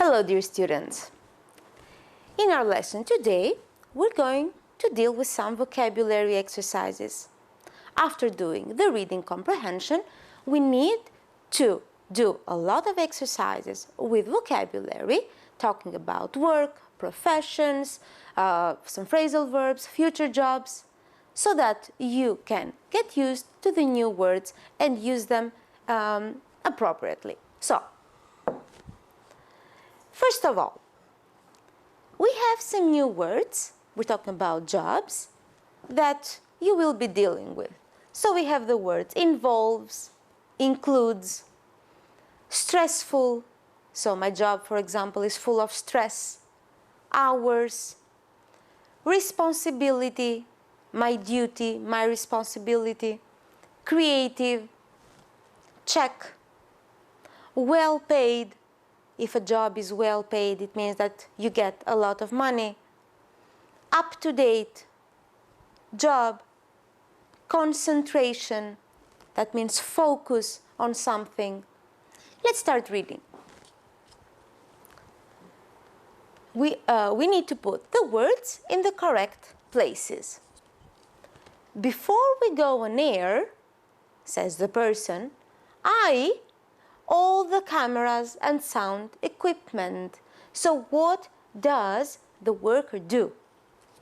Hello, dear students. In our lesson today, we're going to deal with some vocabulary exercises. After doing the reading comprehension, we need to do a lot of exercises with vocabulary, talking about work, professions, some phrasal verbs, future jobs, so that you can get used to the new words and use them appropriately. So, first of all, we have some new words, we're talking about jobs, that you will be dealing with. So we have the words involves, includes, stressful, so my job, for example, is full of stress, hours, responsibility, my duty, my responsibility, creative, check, well paid. If a job is well paid, it means that you get a lot of money. Up to date, job, concentration, that means focus on something. Let's start reading. We need to put the words in the correct places. Before we go on air, says the person, all the cameras and sound equipment. So what does the worker do?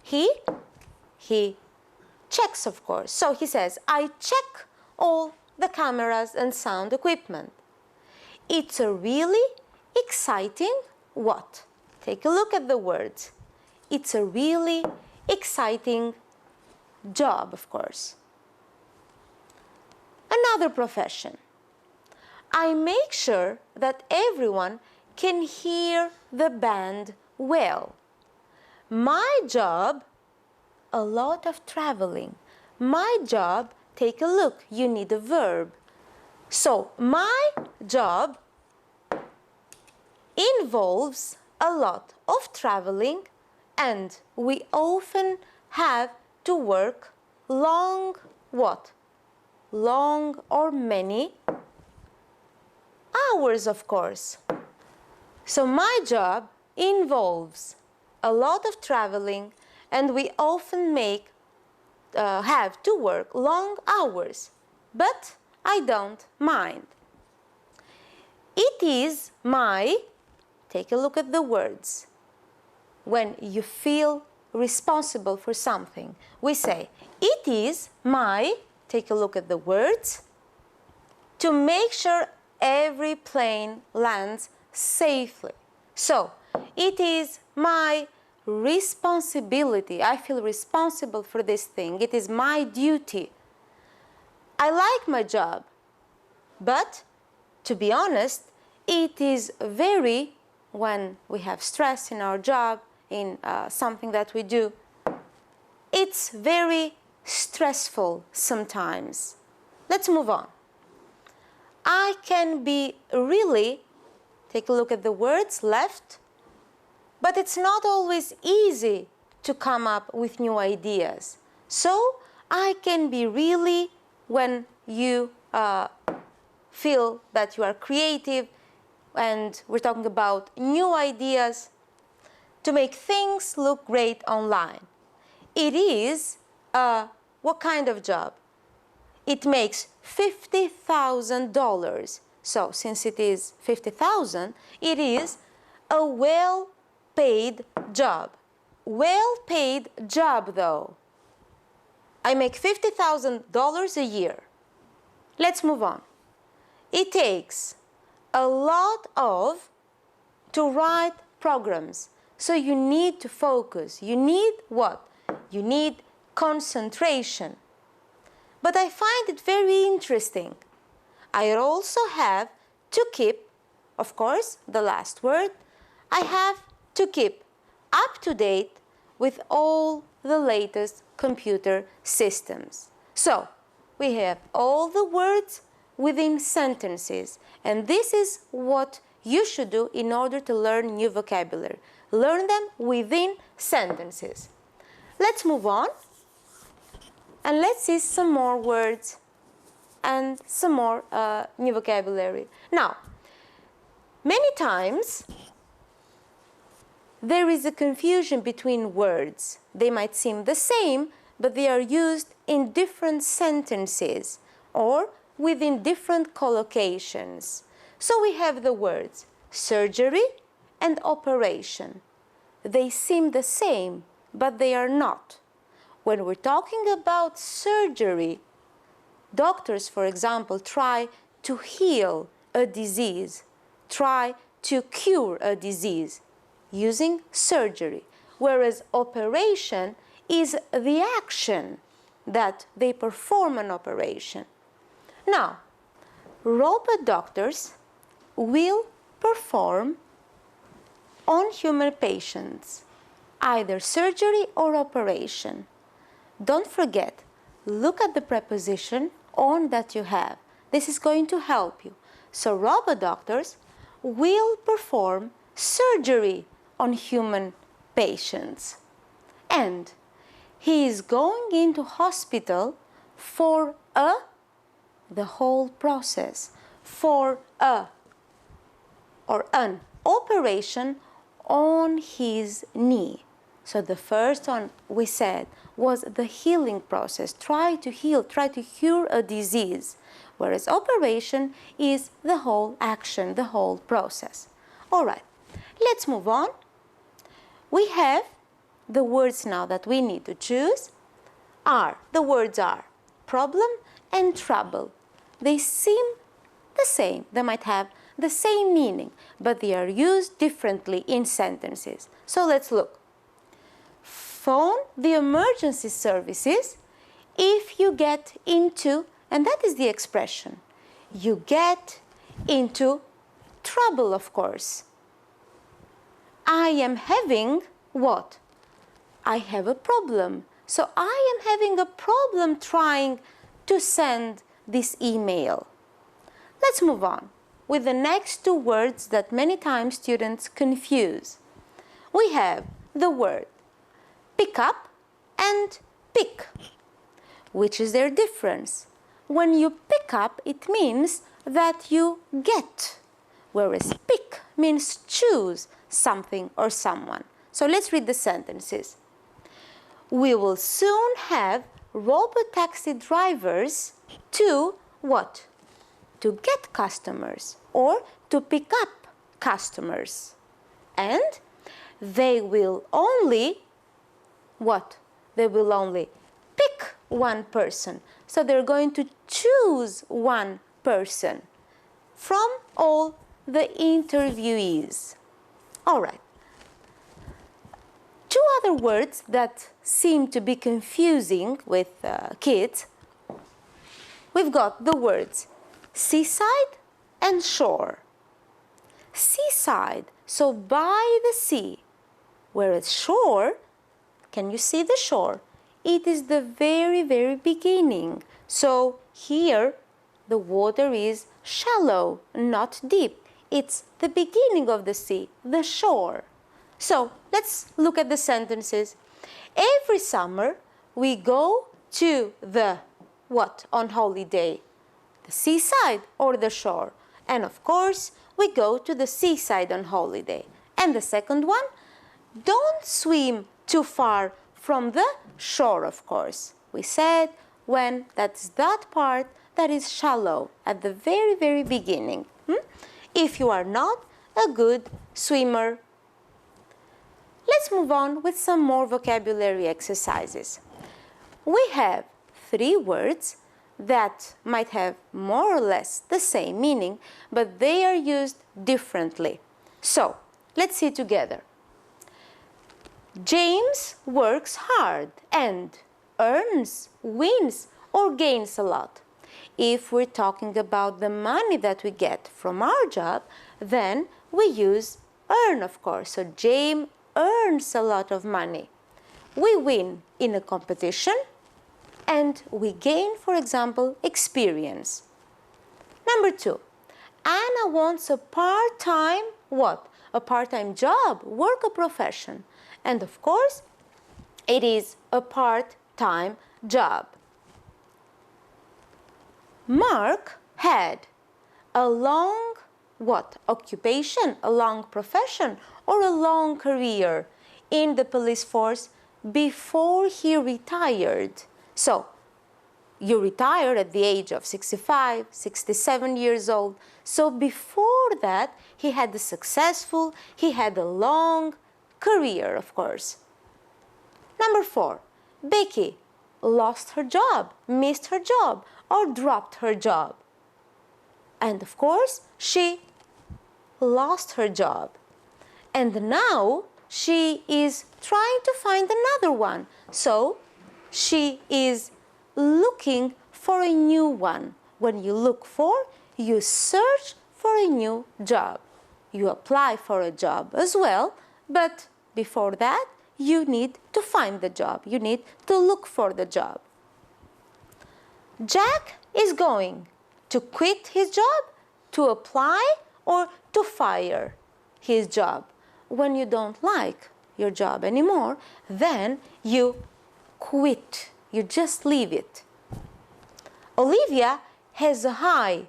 He checks, of course. So he says, I check all the cameras and sound equipment. It's a really exciting what? Take a look at the words. It's a really exciting job, of course. Another profession. I make sure that everyone can hear the band well. My job, a lot of traveling. My job, take a look, you need a verb. So, my job involves a lot of traveling, and we often have to work long, what? Long or many hours, of course. So my job involves a lot of traveling, and we often have to work long hours, but I don't mind. It is my, take a look at the words. When you feel responsible for something, we say, it is my, take a look at the words, to make sure every plane lands safely. So, it is my responsibility. I feel responsible for this thing. It is my duty. I like my job, but to be honest, it is very, when we have stress in our job, in something that we do, it's very stressful sometimes. Let's move on. I can be really, take a look at the words left, but it's not always easy to come up with new ideas. So I can be really, when you feel that you are creative, and we're talking about new ideas to make things look great online. It is what kind of job? It makes $50,000. So since it is 50,000, it is a well-paid job. Well-paid job, though. I make $50,000 a year. Let's move on. It takes a lot to write programs. So you need to focus. You need what? You need concentration. But I find it very interesting. I also have to keep, of course, the last word, I have to keep up to date with all the latest computer systems. So, we have all the words within sentences, and this is what you should do in order to learn new vocabulary. Learn them within sentences. Let's move on. And let's see some more words and some more new vocabulary. Now, many times there is a confusion between words. They might seem the same, but they are used in different sentences or within different collocations. So we have the words surgery and operation. They seem the same, but they are not. When we're talking about surgery, doctors, for example, try to heal a disease, try to cure a disease using surgery, whereas operation is the action that they perform an operation. Now, robot doctors will perform on human patients either surgery or operation. Don't forget, look at the preposition on that you have. This is going to help you. So robot doctors will perform surgery on human patients. And he is going into hospital for the whole process, for an operation on his knee. So the first one we said was the healing process. Try to heal, try to cure a disease. Whereas operation is the whole action, the whole process. All right, let's move on. We have the words now that we need to choose. The words are problem and trouble. They seem the same. They might have the same meaning, but they are used differently in sentences. So let's look. Phone the emergency services if you get into, and that is the expression, you get into trouble, of course. I am having what? I have a problem. So I am having a problem trying to send this email. Let's move on with the next two words that many times students confuse. We have the word pick up and pick. Which is their difference? When you pick up, it means that you get, whereas pick means choose something or someone. So let's read the sentences. We will soon have robot taxi drivers to what? To get customers or to pick up customers. And they will only, what? They will only pick one person. So they're going to choose one person from all the interviewees. All right. Two other words that seem to be confusing with kids. We've got the words seaside and shore. Seaside, so by the sea, whereas shore, can you see the shore? It is the very, very beginning. So here the water is shallow, not deep. It's the beginning of the sea, the shore. So let's look at the sentences. Every summer we go to the what on holiday? The seaside or the shore? And of course we go to the seaside on holiday. And the second one, don't swim too far from the shore, of course. We said when that's that part that is shallow at the very, very beginning. If you are not a good swimmer. Let's move on with some more vocabulary exercises. We have three words that might have more or less the same meaning, but they are used differently. So, let's see together. James works hard and earns, wins, or gains a lot. If we're talking about the money that we get from our job, then we use earn, of course. So James earns a lot of money. We win in a competition and we gain, for example, experience. Number two, Anna wants a part-time what? A part-time job, work, a profession. And of course, it is a part-time job. Mark had a long what? Occupation, a long profession, or a long career in the police force before he retired. So, you retired at the age of 65, 67 years old. So before that, he had a long career, of course. Number 4, Becky lost her job, missed her job, or dropped her job. And of course, she lost her job. And now she is trying to find another one. So she is looking for a new one. When you look for, you search for a new job. You apply for a job as well, but before that, you need to find the job. You need to look for the job. Jack is going to quit his job, to apply, or to fire his job. When you don't like your job anymore, then you quit. You just leave it. Olivia has a high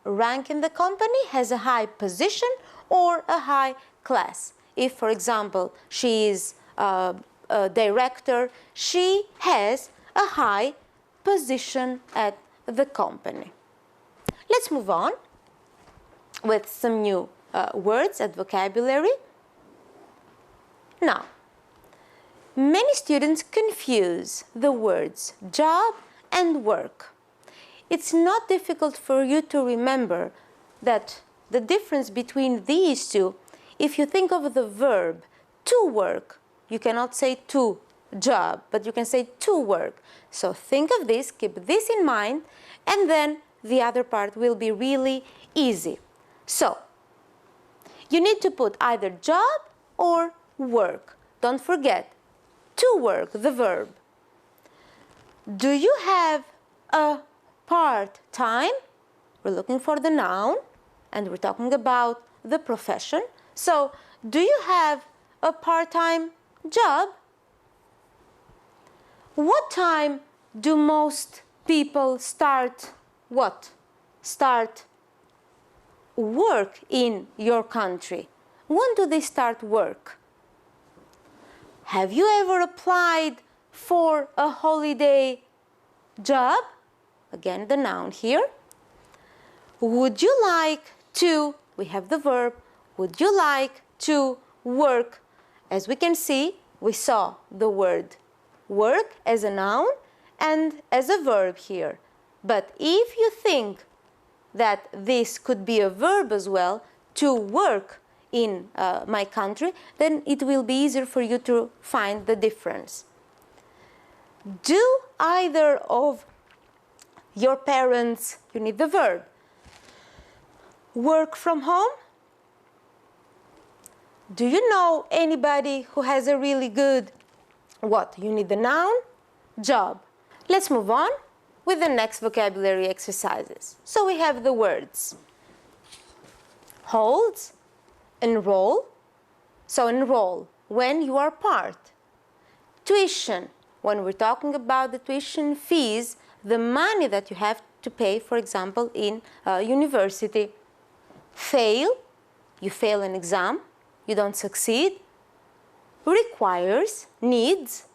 rank in the company, has a high position, or a high class. If, for example, she is a director, she has a high position at the company. Let's move on with some new words and vocabulary. Now, many students confuse the words job and work. It's not difficult for you to remember that the difference between these two, if you think of the verb to work, you cannot say to job, but you can say to work. So think of this, keep this in mind, and then the other part will be really easy. So, you need to put either job or work. Don't forget, to work, the verb. Do you have a part-time? We're looking for the noun, and we're talking about the profession. So, do you have a part-time job? What time do most people start what? Start work in your country. When do they start work? Have you ever applied for a holiday job? Again, the noun here. Would you like to, we have the verb, would you like to work? As we can see, we saw the word work as a noun and as a verb here. But if you think that this could be a verb as well, to work in my country, then it will be easier for you to find the difference. Do either of your parents, you need the verb, work from home? Do you know anybody who has a really good, what? You need the noun, job. Let's move on with the next vocabulary exercises. So we have the words holds, enroll. So enroll, when you are part. Tuition, when we're talking about the tuition fees, the money that you have to pay, for example, in university. Fail, you fail an exam, you don't succeed. Requires, needs.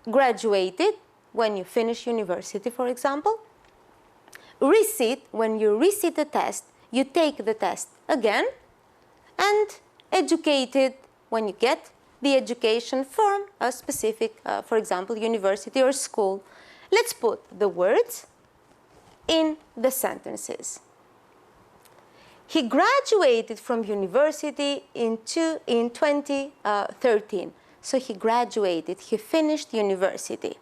Graduated, when you finish university, for example. Resit, when you resit a test, you take the test again. And educated, when you get the education from a specific, for example, university or school. Let's put the words in the sentences. He graduated from university in 2013. So he graduated, he finished university.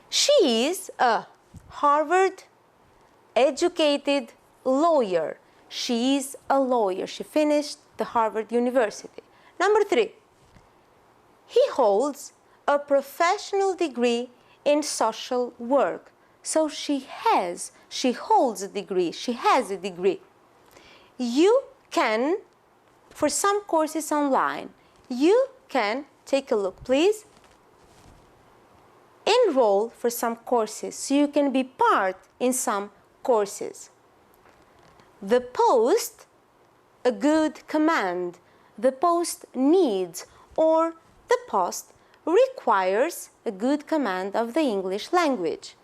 She is a Harvard-educated lawyer. She is a lawyer. She finished the Harvard University. Number 3, he holds a professional degree in social work. So she holds a degree, she has a degree. You can, for some courses online, you can, take a look please, enroll for some courses so you can be part in some courses. The post a good command, the post needs, or the post requires a good command of the English language.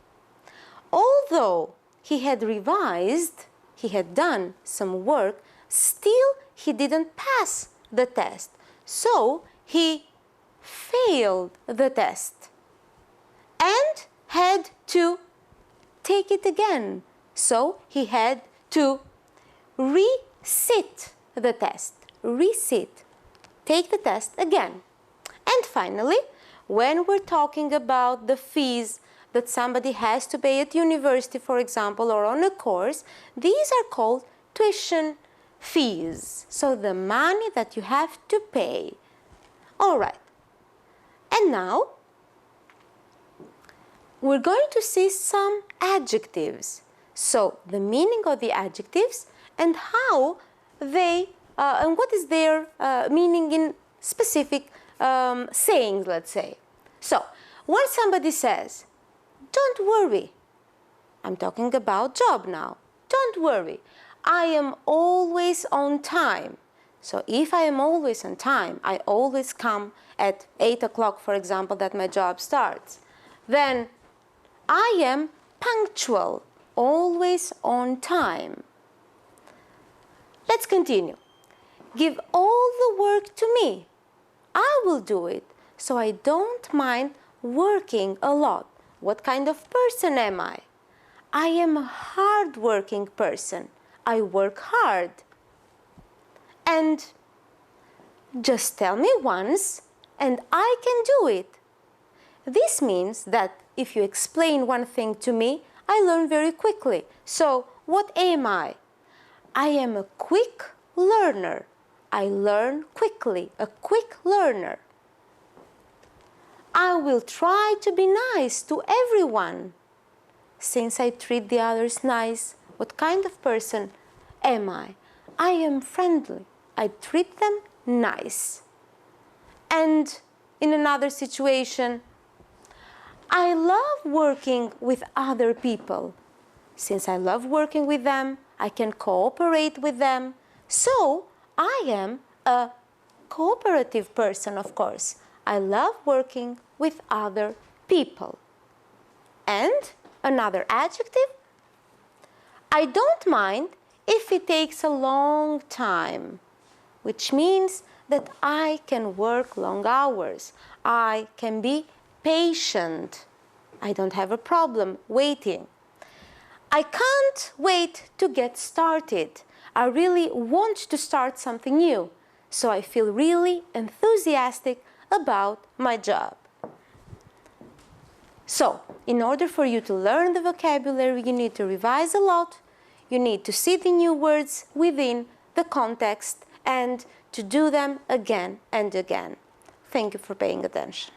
Although he had revised, he had done some work, still he didn't pass the test. So he failed the test and had to take it again. So he had to resit the test. Resit. Take the test again. And finally, when we're talking about the fees that somebody has to pay at university, for example, or on a course, these are called tuition fees. So the money that you have to pay. All right. And now we're going to see some adjectives. So the meaning of the adjectives and how they and what is their meaning in specific sayings, let's say. So when somebody says, "Don't worry," I'm talking about job now. Don't worry, I am always on time. So if I am always on time, I always come at 8 o'clock, for example, that my job starts, then I am punctual, always on time. Let's continue. Give all the work to me. I will do it, so I don't mind working a lot. What kind of person am I? I am a hard-working person. I work hard. And just tell me once, and I can do it. This means that if you explain one thing to me, I learn very quickly. So, what am I? I am a quick learner. I learn quickly, a quick learner. I will try to be nice to everyone. Since I treat the others nice, what kind of person am I? I am friendly. I treat them nice. And in another situation, I love working with other people. Since I love working with them, I can cooperate with them. So I am a cooperative person, of course. I love working with other people. And another adjective, I don't mind if it takes a long time, which means that I can work long hours. I can be patient. I don't have a problem waiting. I can't wait to get started. I really want to start something new, so I feel really enthusiastic about my job. So, in order for you to learn the vocabulary, you need to revise a lot, you need to see the new words within the context and to do them again and again. Thank you for paying attention.